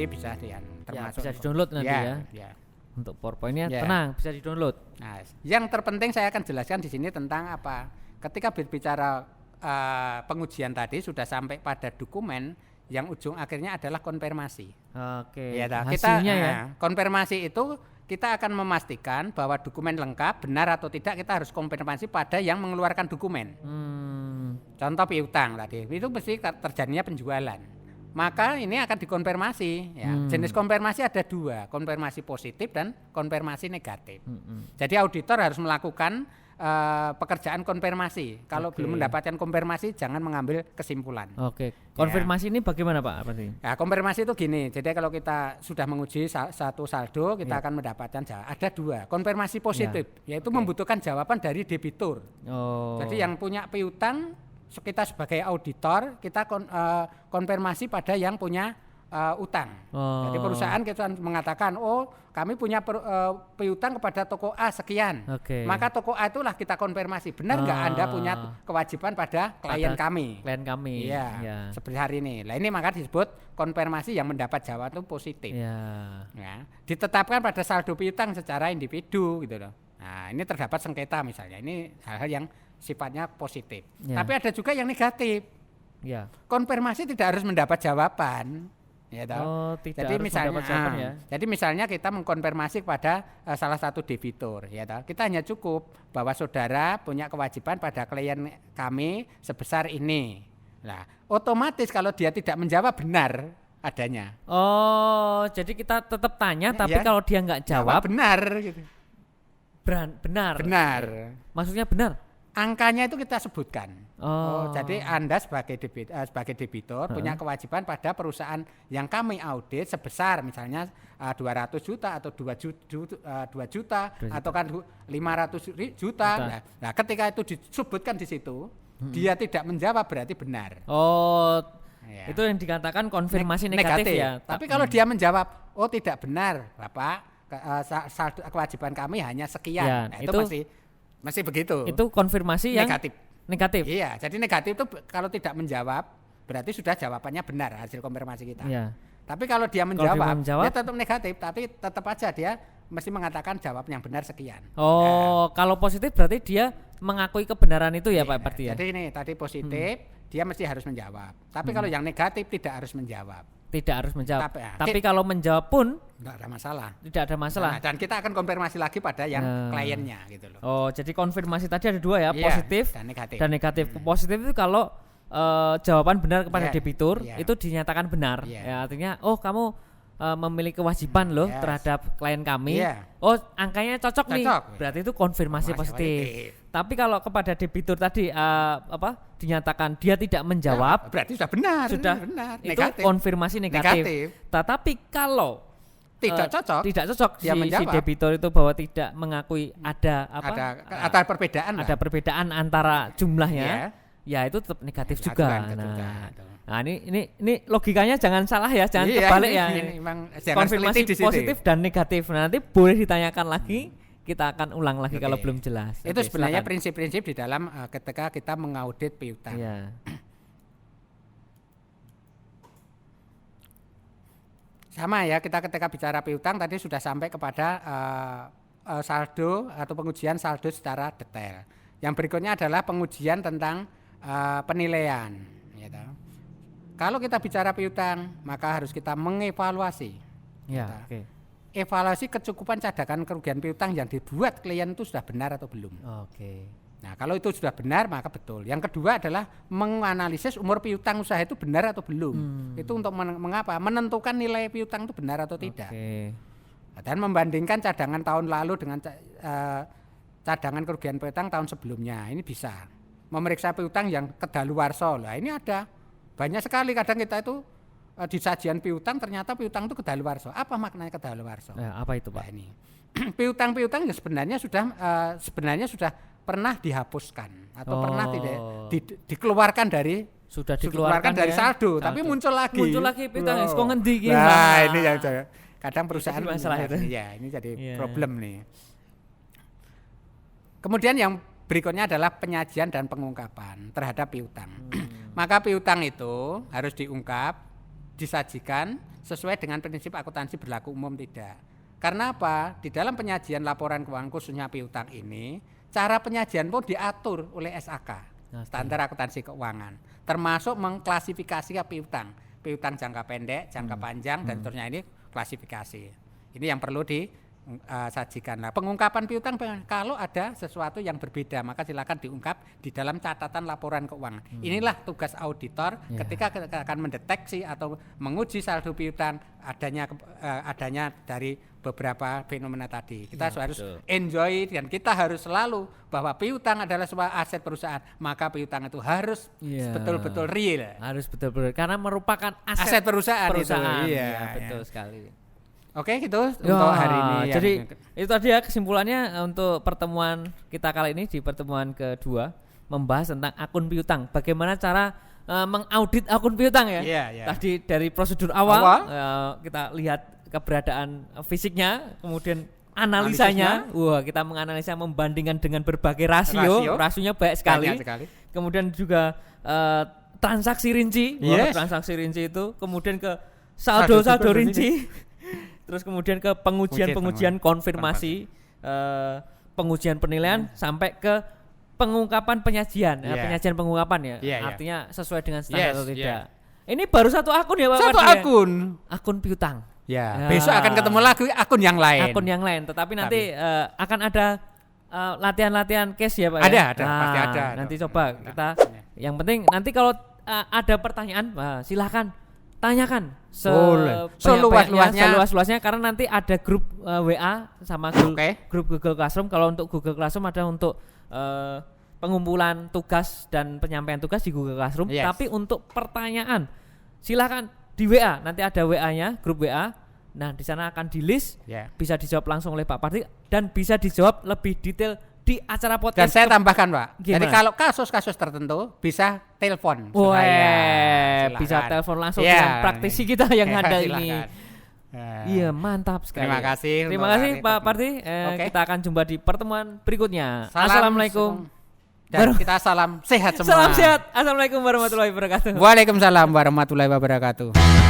Jadi bisa termasuk bisa di-download nanti ya. Untuk PowerPoint-nya tenang, bisa di-download. Nah, yang terpenting saya akan jelaskan di sini tentang apa? Ketika berbicara pengujian tadi sudah sampai pada dokumen, yang ujung akhirnya adalah konfirmasi. Oke. Ya, hasilnya ya. Konfirmasi itu kita akan memastikan bahwa dokumen lengkap, benar atau tidak kita harus konfirmasi pada yang mengeluarkan dokumen. Contoh piutang tadi, itu mesti terjadinya penjualan. Maka ini akan dikonfirmasi. Ya. Jenis konfirmasi ada 2, konfirmasi positif dan konfirmasi negatif. Jadi auditor harus melakukan pekerjaan konfirmasi. Kalau belum mendapatkan konfirmasi, jangan mengambil kesimpulan. Konfirmasi ini bagaimana Pak? Nah, konfirmasi itu gini. Jadi kalau kita sudah menguji satu saldo, kita akan mendapatkan jawaban. Ada 2, konfirmasi positif, yaitu membutuhkan jawaban dari debitur. Jadi yang punya piutang, kita sebagai auditor, kita konfirmasi pada yang punya utang. Jadi perusahaan kita mengatakan, kami punya piutang kepada toko A sekian. Maka toko A itulah kita konfirmasi, benar nggak Anda punya kewajiban pada klien kami? Iya. Seperti hari ini. Nah ini maka disebut konfirmasi yang mendapat jawaban itu positif. Ya. Ditetapkan pada saldo piutang secara individu gitu loh. Nah ini terdapat sengketa misalnya. Ini hal-hal yang sifatnya positif. Tapi ada juga yang negatif. Konfirmasi tidak harus mendapat jawaban. Jadi misalnya kita mengkonfirmasi kepada salah satu debitur, kita hanya cukup bahwa saudara punya kewajiban pada klien kami sebesar ini. Nah, otomatis kalau dia tidak menjawab benar adanya. Jadi kita tetap tanya, tapi kalau dia nggak jawab benar. Gitu. Benar. Maksudnya benar? Angkanya itu kita sebutkan. Jadi Anda sebagai debitur punya kewajiban pada perusahaan yang kami audit sebesar misalnya 200 juta atau 2 juta atau kan 500 juta. Nah, ketika itu disebutkan di situ, dia tidak menjawab berarti benar. Itu yang dikatakan konfirmasi negatif ya. Tapi kalau dia menjawab, tidak benar, Bapak, kewajiban kami hanya sekian. Nah, itu masih begitu. Itu konfirmasi yang negatif. Iya, jadi negatif itu kalau tidak menjawab berarti sudah jawabannya benar hasil konfirmasi kita. Tapi kalau dia menjawab, dia tetap negatif, tapi tetap aja dia mesti mengatakan jawab yang benar sekian. Kalau positif berarti dia mengakui kebenaran itu ya Pak Parti ya. Jadi ini tadi positif, dia mesti harus menjawab. Tapi kalau yang negatif tidak harus menjawab. Tapi kalau menjawab pun tidak ada masalah. Dan kita akan konfirmasi lagi pada yang kliennya gitu loh. Jadi konfirmasi tadi ada 2 ya, positif dan negatif. Positif itu kalau jawaban benar kepada debitur itu dinyatakan benar. Ya, artinya kamu memiliki kewajiban loh terhadap klien kami. Angkanya cocok nih. Berarti itu konfirmasi positif. Tapi kalau kepada debitur tadi dinyatakan dia tidak menjawab, berarti sudah benar. Itu negatif. Konfirmasi negatif. Tetapi kalau tidak cocok si debitur itu bahwa tidak mengakui ada perbedaan antara jumlahnya, ya itu tetap negatif juga. Nah ini logikanya jangan salah ya, jangan kebalik ya. Konfirmasi positif dan negatif. Nah, nanti boleh ditanyakan lagi, kita akan ulang lagi kalau belum jelas. Itu sebenarnya prinsip-prinsip di dalam ketika kita mengaudit piutang. Sama ya, kita ketika bicara piutang tadi sudah sampai kepada saldo atau pengujian saldo secara detail. Yang berikutnya adalah pengujian tentang penilaian. Gitu. Kalau kita bicara piutang, maka harus kita mengevaluasi. Evaluasi kecukupan cadangan kerugian piutang yang dibuat klien itu sudah benar atau belum. Nah, kalau itu sudah benar maka betul. Yang kedua adalah menganalisis umur piutang usaha itu benar atau belum. Itu untuk mengapa? Menentukan nilai piutang itu benar atau tidak. Dan membandingkan cadangan tahun lalu dengan cadangan kerugian piutang tahun sebelumnya. Ini bisa. Memeriksa piutang yang kedaluwarsa. Nah, ini ada banyak sekali kadang kita itu di sajian piutang ternyata piutang itu kedaluwarsa. Apa maknanya kedaluwarsa? Apa itu Pak? Nah, ini piutang-piutang ya sebenarnya sudah pernah dihapuskan atau pernah tidak dikeluarkan dari dari saldo, tapi muncul lagi piutang kok ngendi iki. Nah, ini yang kadang perusahaan masalah itu. Ya, ini jadi problem nih. Kemudian yang berikutnya adalah penyajian dan pengungkapan terhadap piutang. Maka piutang itu harus diungkap, disajikan sesuai dengan prinsip akuntansi berlaku umum tidak. Karena apa? Di dalam penyajian laporan keuangan khususnya piutang ini, cara penyajian pun diatur oleh SAK, standar akuntansi keuangan, termasuk mengklasifikasi piutang jangka pendek, jangka panjang dan seterusnya ini klasifikasi. Ini yang perlu disajikan. Nah, pengungkapan piutang kalau ada sesuatu yang berbeda maka silakan diungkap di dalam catatan laporan keuangan. Inilah tugas auditor ketika akan mendeteksi atau menguji saldo piutang adanya dari beberapa fenomena tadi. Kita harus enjoy dan kita harus selalu bahwa piutang adalah sebuah aset perusahaan, maka piutang itu harus betul-betul real. Harus betul-betul karena merupakan aset perusahaan. Iya, betul sekali. Oke, gitu untuk hari ini. Jadi itu tadi ya kesimpulannya untuk pertemuan kita kali ini di pertemuan kedua membahas tentang akun piutang. Bagaimana cara mengaudit akun piutang ya. Tadi dari prosedur awal kita lihat keberadaan fisiknya, kemudian analisanya. Wah, kita menganalisa membandingkan dengan berbagai rasionya banyak sekali. Kemudian juga transaksi rinci. Transaksi rinci itu, kemudian ke saldo rinci. Terus kemudian ke pengujian konfirmasi, pengujian penilaian sampai ke pengungkapan penyajian, penyajian pengungkapan ya. Artinya sesuai dengan standar atau tidak. Ini baru satu akun ya Pak. Satu akun. Akun piutang. Besok akan ketemu lagi akun yang lain. Tetapi nanti akan ada latihan-latihan case ya Pak. Ada, pasti ada. Nanti coba kita. Yang penting nanti kalau ada pertanyaan, silahkan tanyakan seluas-luasnya karena nanti ada grup WA sama grup Google Classroom. Kalau untuk Google Classroom ada untuk pengumpulan tugas dan penyampaian tugas di Google Classroom. Tapi untuk pertanyaan silakan di WA, nanti ada WA-nya, grup WA. Nah, di sana akan di-list, bisa dijawab langsung oleh Pak Parti dan bisa dijawab lebih detail di acara podcast. Dan saya tambahkan Pak, jadi kalau kasus-kasus tertentu bisa telepon. Bisa telepon langsung dengan praktisi kita yang ada ini. Iya, mantap sekali. Terima kasih Pak Parti. Kita akan jumpa di pertemuan berikutnya. Assalamualaikum. Dan kita salam sehat semua. Salam sehat. Assalamualaikum warahmatullahi wabarakatuh. Waalaikumsalam warahmatullahi wabarakatuh.